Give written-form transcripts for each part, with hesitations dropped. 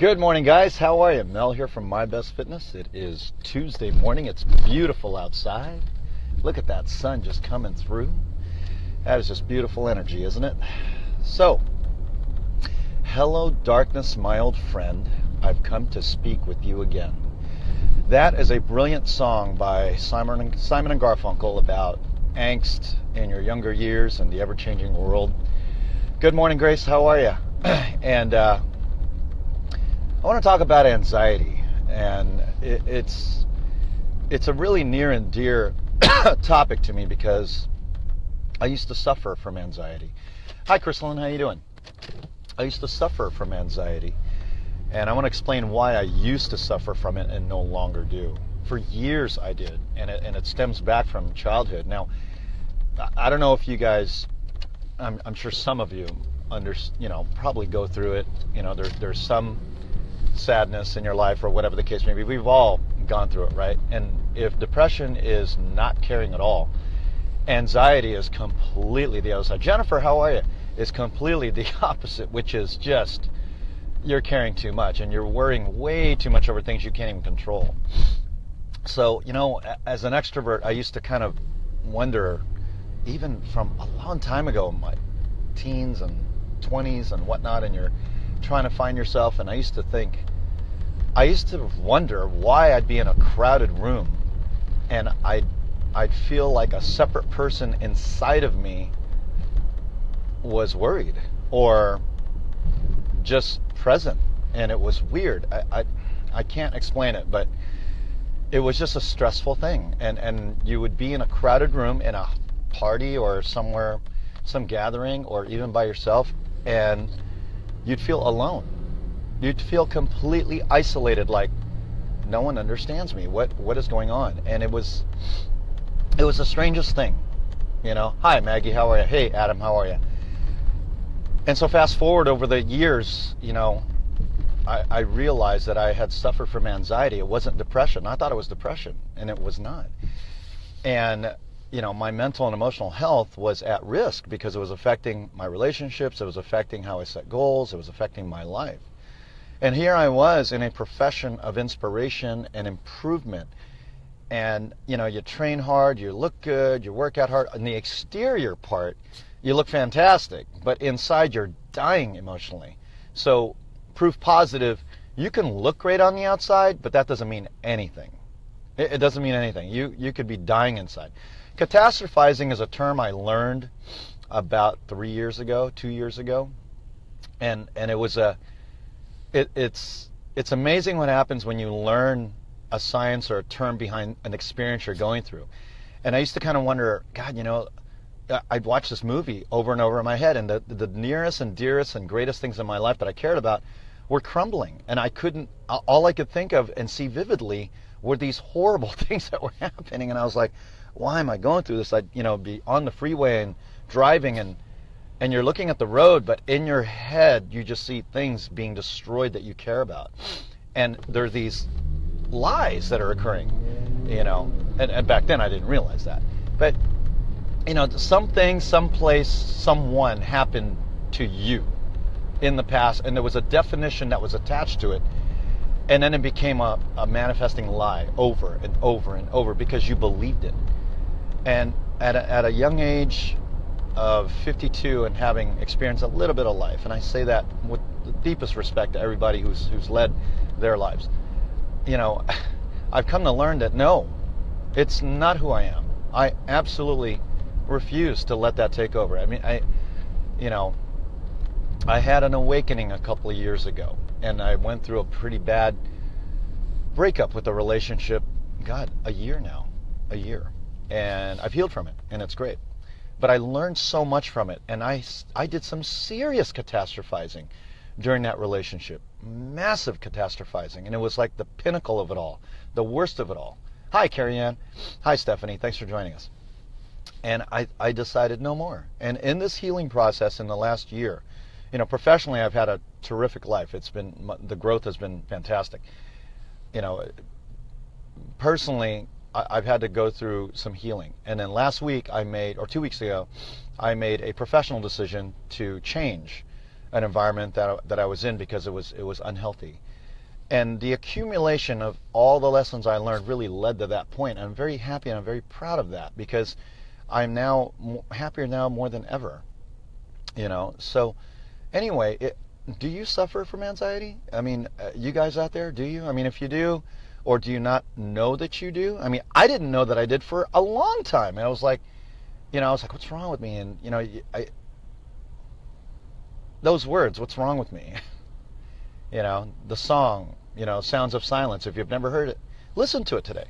Good morning, guys. How are you? Mel here from My Best Fitness. It is Tuesday morning. It's beautiful outside. Look at that sun just coming through. That is just beautiful energy, isn't it? So, hello, darkness, my old friend. I've come to speak with you again. That is a brilliant song by Simon and Garfunkel about angst in your younger years and the ever-changing world. Good morning, Grace. How are you? And I want to talk about anxiety, and it's a really near and dear topic to me because I used to suffer from anxiety. Hi, Chrysalin, how you doing? I used to suffer from anxiety, and I want to explain why I used to suffer from it and no longer do. For years I did, and it stems back from childhood. Now, I don't know if you guys, I'm sure some of you probably go through it. There's some sadness in your life or whatever the case may be. We've all gone through it, right? And if depression is not caring at all, anxiety is completely the other side. Jennifer, how are you? Is completely the opposite, which is just you're caring too much and you're worrying way too much over things you can't even control. So, as an extrovert, I used to kind of wonder, even from a long time ago, my teens and 20s and whatnot, and you're trying to find yourself, and I used to wonder why I'd be in a crowded room and I'd feel like a separate person inside of me was worried or just present, and it was weird. I can't explain it, but it was just a stressful thing, and you would be in a crowded room in a party or somewhere, some gathering, or even by yourself, and you'd feel alone. You'd feel completely isolated, like no one understands me. What is going on? And it was the strangest thing. Hi, Maggie, how are you? Hey, Adam, how are you? And so fast forward over the years, I realized that I had suffered from anxiety. It wasn't depression. I thought it was depression, and it was not. And my mental and emotional health was at risk because it was affecting my relationships, it was affecting how I set goals, it was affecting my life. And here I was in a profession of inspiration and improvement. And, you train hard, you look good, you work out hard. On the exterior part, you look fantastic, but inside you're dying emotionally. So, proof positive, you can look great on the outside, but that doesn't mean anything. It doesn't mean anything. You could be dying inside. Catastrophizing is a term I learned about 2 years ago, and it was it's amazing what happens when you learn a science or a term behind an experience you're going through. And I used to kind of wonder, God, I'd watch this movie over and over in my head, and the nearest and dearest and greatest things in my life that I cared about were crumbling, and all I could think of and see vividly were these horrible things that were happening. And I was like, why am I going through this? I'd be on the freeway and driving, and you're looking at the road, but in your head you just see things being destroyed that you care about. And there are these lies that are occurring, and back then I didn't realize that. But something, someplace, someone happened to you in the past, and there was a definition that was attached to it. And then it became a manifesting lie over and over and over because you believed it. And at a young age of 52 and having experienced a little bit of life, and I say that with the deepest respect to everybody who's led their lives, I've come to learn that no, it's not who I am. I absolutely refuse to let that take over. I mean, I had an awakening a couple of years ago, and I went through a pretty bad breakup with a relationship, a year. And I've healed from it, and it's great. But I learned so much from it, and I did some serious catastrophizing during that relationship. Massive catastrophizing, and it was like the pinnacle of it all, the worst of it all. Hi, Carrie Ann. Hi, Stephanie. Thanks for joining us. And I decided no more. And in this healing process in the last year, professionally, I've had a terrific life. The growth has been fantastic. Personally, I've had to go through some healing. And then last week 2 weeks ago, I made a professional decision to change an environment that I was in because it was unhealthy. And the accumulation of all the lessons I learned really led to that point. I'm very happy and I'm very proud of that because I'm now happier now more than ever. So anyway, do you suffer from anxiety? I mean, you guys out there, do you? I mean, if you do, or do you not know that you do? I mean, I didn't know that I did for a long time. And I was like, what's wrong with me? And, those words, what's wrong with me? The song, Sounds of Silence, if you've never heard it, listen to it today.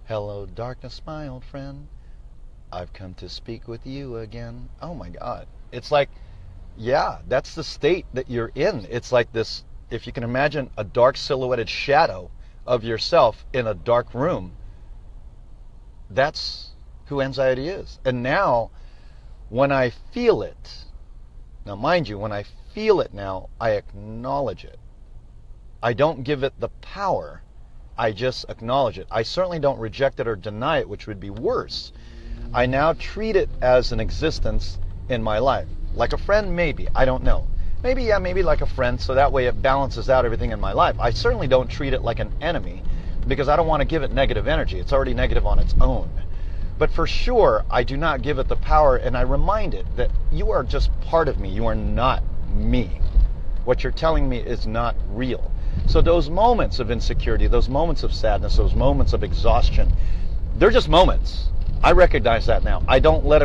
Hello, darkness, my old friend. I've come to speak with you again. Oh, my God. It's like, yeah, that's the state that you're in. It's like this, if you can imagine a dark silhouetted shadow of yourself in a dark room, that's who anxiety is. And now, when I feel it, now mind you, when I feel it now, I acknowledge it. I don't give it the power, I just acknowledge it. I certainly don't reject it or deny it, which would be worse. I now treat it as an existence in my life. Like a friend, maybe. I don't know. Maybe like a friend, so that way it balances out everything in my life. I certainly don't treat it like an enemy because I don't want to give it negative energy. It's already negative on its own. But for sure, I do not give it the power, and I remind it that you are just part of me. You are not me. What you're telling me is not real. So those moments of insecurity, those moments of sadness, those moments of exhaustion, they're just moments. I recognize that now. I don't let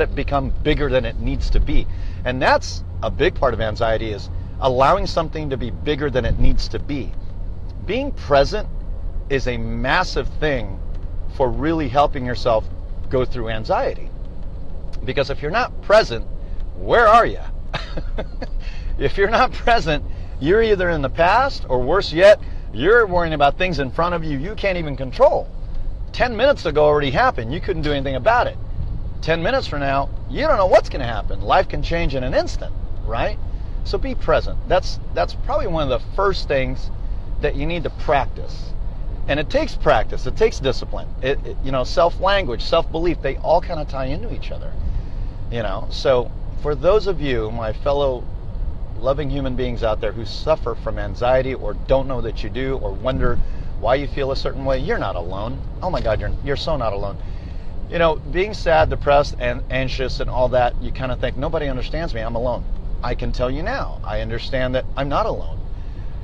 it become bigger than it needs to be. And that's a big part of anxiety, is allowing something to be bigger than it needs to be. Being present is a massive thing for really helping yourself go through anxiety. Because if you're not present, where are you? If you're not present, you're either in the past, or worse yet, you're worrying about things in front of you you can't even control. 10 minutes ago already happened. You couldn't do anything about it. 10 minutes from now, you don't know what's going to happen. Life can change in an instant, right? So be present. That's probably one of the first things that you need to practice. And it takes practice. It takes discipline. Self-language, self-belief, they all kind of tie into each other. So for those of you, my fellow loving human beings out there who suffer from anxiety or don't know that you do or wonder why you feel a certain way, you're not alone. Oh my God, you're so not alone. Being sad, depressed, and anxious and all that, you kind of think, nobody understands me, I'm alone. I can tell you now, I understand that I'm not alone.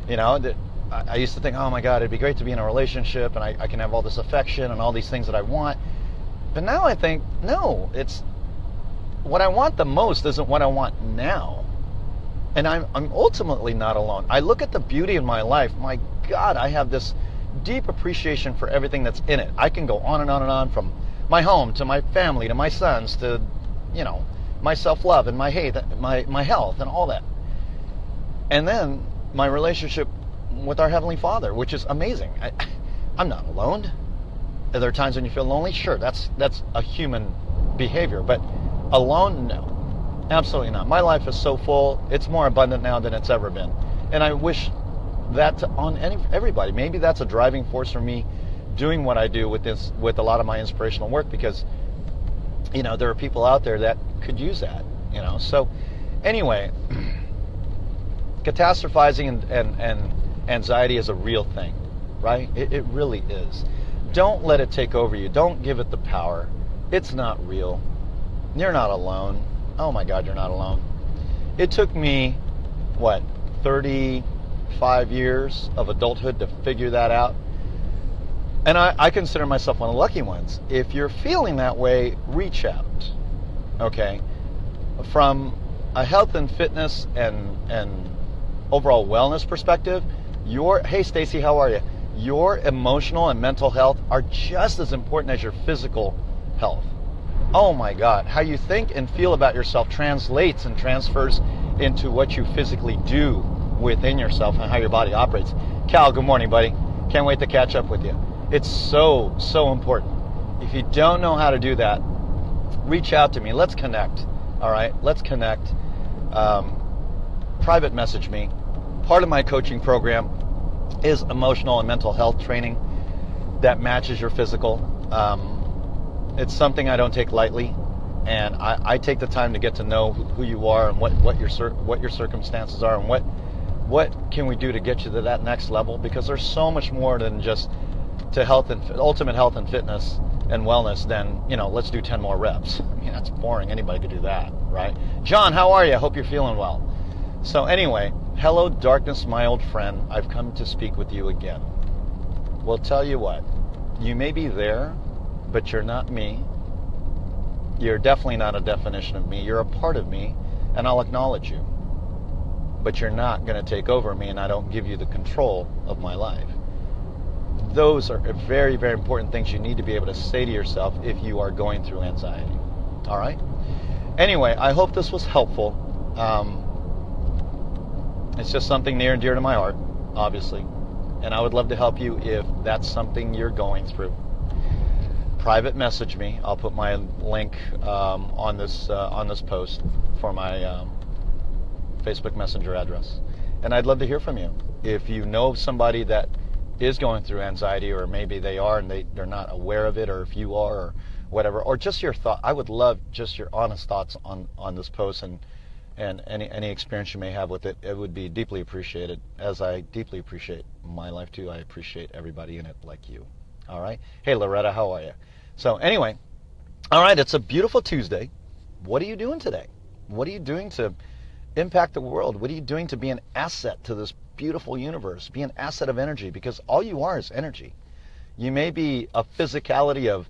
That I used to think, oh my God, it'd be great to be in a relationship and I can have all this affection and all these things that I want. But now I think, no, it's what I want the most isn't what I want now. And I'm ultimately not alone. I look at the beauty in my life. My God, I have this deep appreciation for everything that's in it. I can go on and on and on, from my home to my family to my sons to, my self-love and my hate, my health and all that. And then my relationship with our Heavenly Father, which is amazing. I'm not alone. Are there times when you feel lonely? Sure, that's a human behavior. But alone, no. Absolutely not. My life is so full. It's more abundant now than it's ever been. And I wish that on everybody. Maybe that's a driving force for me doing what I do with a lot of my inspirational work, because there are people out there that could use that. So anyway, catastrophizing and anxiety is a real thing, right? It really is. Don't let it take over you. Don't give it the power. It's not real. You're not alone. Oh my God, you're not alone. It took me, 35 years of adulthood to figure that out. And I consider myself one of the lucky ones. If you're feeling that way, reach out, okay? From a health and fitness and overall wellness perspective, hey Stacy, how are you? Your emotional and mental health are just as important as your physical health. Oh my God, how you think and feel about yourself translates and transfers into what you physically do within yourself and how your body operates. Cal, good morning, buddy. Can't wait to catch up with you. It's so important. If you don't know how to do that, reach out to me. Let's connect. All right, let's connect. Private message me. Part of my coaching program is emotional and mental health training that matches your physical. It's something I don't take lightly, and I take the time to get to know who you are and what your circumstances are and what can we do to get you to that next level, because there's so much more than just to ultimate health and fitness and wellness than, let's do 10 more reps. I mean, that's boring. Anybody could do that, right? John, how are you? I hope you're feeling well. So anyway, hello darkness, my old friend. I've come to speak with you again. Well, tell you what, you may be there, but you're not me. You're definitely not a definition of me. You're a part of me, and I'll acknowledge you. But you're not going to take over me, and I don't give you the control of my life. Those are very, very important things you need to be able to say to yourself if you are going through anxiety. All right? Anyway, I hope this was helpful. It's just something near and dear to my heart, obviously. And I would love to help you if that's something you're going through. Private message me. I'll put my link on this post for my Facebook Messenger address. And I'd love to hear from you. If you know somebody that is going through anxiety, or maybe they are and they're not aware of it, or if you are, or whatever, or just your thought. I would love just your honest thoughts on this post and any experience you may have with it. It would be deeply appreciated, as I deeply appreciate my life too. I appreciate everybody in it like you. All right? Hey, Loretta, how are you? So anyway, all right, it's a beautiful Tuesday. What are you doing today? What are you doing to impact the world? What are you doing to be an asset to this beautiful universe? Be an asset of energy, because all you are is energy. You may be a physicality of,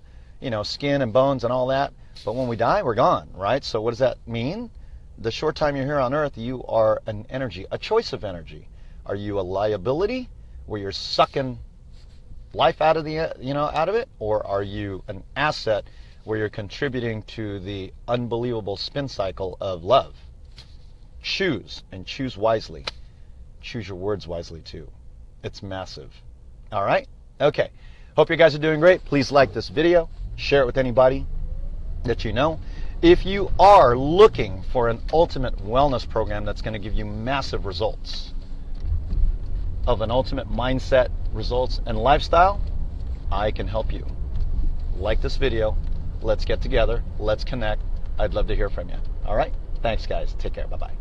skin and bones and all that, but when we die, we're gone, right? So what does that mean? The short time you're here on Earth, you are an energy, a choice of energy. Are you a liability where you're sucking life out of out of it, or are you an asset where you're contributing to the unbelievable spin cycle of love? Choose, and choose wisely. Choose your words wisely too. It's massive. All right? Okay. Hope you guys are doing great. Please like this video. Share it with anybody that you know. If you are looking for an ultimate wellness program that's going to give you massive results, of an ultimate mindset, results, and lifestyle, I can help you. Like this video. Let's get together. Let's connect. I'd love to hear from you. All right? Thanks, guys. Take care. Bye-bye.